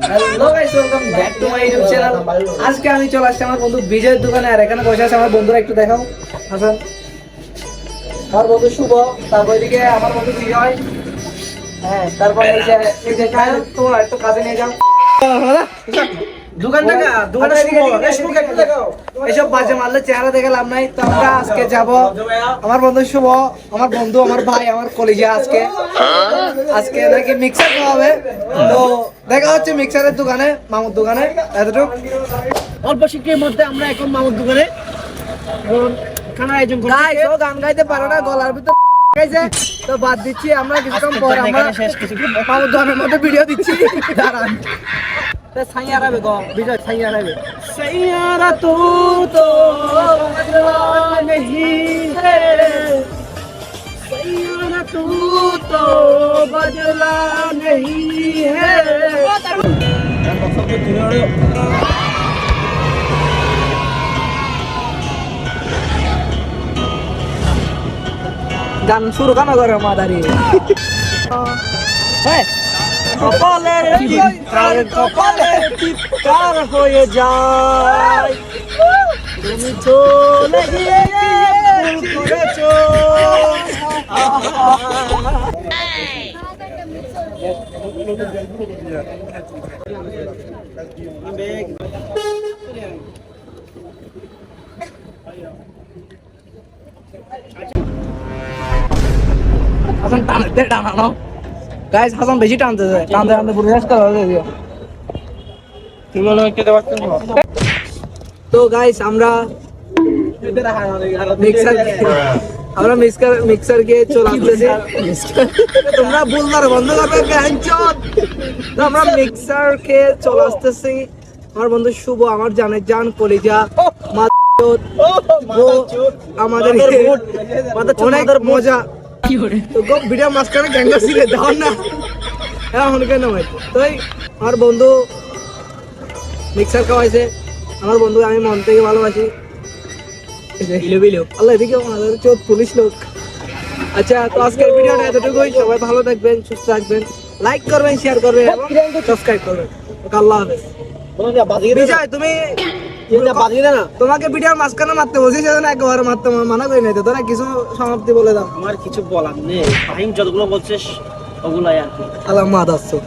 Hello guys, welcome back to my YouTube channel. আজকে আমি চলে আসছি আমার বন্ধু বিজয়ের দোকানে, আর এখানে বসে আছে আমার বন্ধুরা। একটু দেখাও হাসান, আমার বন্ধু শুভ, তারপর এদিকে আমার বন্ধু বিজয়, হ্যাঁ, তারপর এই যে কায়ন, তোমরা একটু কাছে নিয়ে যাও এসব বাজে মারলে চেহারা দেখে লাভ নাই। তো আমরা আজকে যাব আমার বন্ধু শুভ, আমার বন্ধু, আমার ভাই, আমার কলিজা। আজকে নাকি মিক্সার খাওয়া হবে। তো দেখা হচ্ছে মিক্সারের দোকানে, মামুর দোকানে। এতটুকু অল্প শিক্ষের মধ্যে আমরা এখন মামুর দোকানে খানার আয়োজন করছি। গাইস, ও গান গাইতে পারে না, গলার ভিতর গাইছে, তো বাদ দিচ্ছি। আমরা কিছুক্ষণ পর আমরা মামুর দোকানের মধ্যে ভিডিও দিচ্ছি। দাঁড়ান, সাইয়ারা বে গো বিজয়, সাইয়ারা বে सैयारा तू तो नहीं है, सैयारा तू तो बदला नहीं है। গান শুরু কেন করে মাদারি? কপালের টিপকার হয়ে যায়, তুমি চলে গিয়ে ভুল করেছো। হাসান টানতে টানানো, গাইস হাসান বেশি টানতেছে, টানতে টানতে পুরো শেষ করা হয়ে গেল। তো গাইস আমরা মিক্সার গিয়ে চলে আসতেছি। তোমরা বলবার বন্ধ করবে গাঞ্চন। তো আমরা মিক্সার খেয়ে চলে আসতেছি। আমার বন্ধু শুভ, আমার জানের জান, কলিজা, আমাদের অনেক মজা। তো ভিডিও মাঝখানে গ্যাংটা ছিল দাও না, এখন কেন ভাই? তো আমার বন্ধু মিক্সার খাওয়াইছে। আমার বন্ধু আমি মন থেকে ভালোবাসি। আল্লাহ এদিকে আমাদের চোখ পুলিশ লোক। আচ্ছা, তো আজকের ভিডিওটা এতটুকুই। সবাই ভালো থাকবেন, সুস্থ থাকবেন, লাইক করবেন, শেয়ার করবেন এবং সাবস্ক্রাইব করবেন। আল্লাহ হাফেজ। বিজয়, তুমি তোমাকে ভিডিওর মাঝখানে মারতে বলছি, সেজন্য একবার মারতে মানা করি নাই। তো তোরা কিছু সমাপ্তি বলে দাও। আমার কিছু বলার নেই, ফাহিম যতগুলো বলছিস ওগুলাই আর কি। আল্লাহ মাদ আসছো।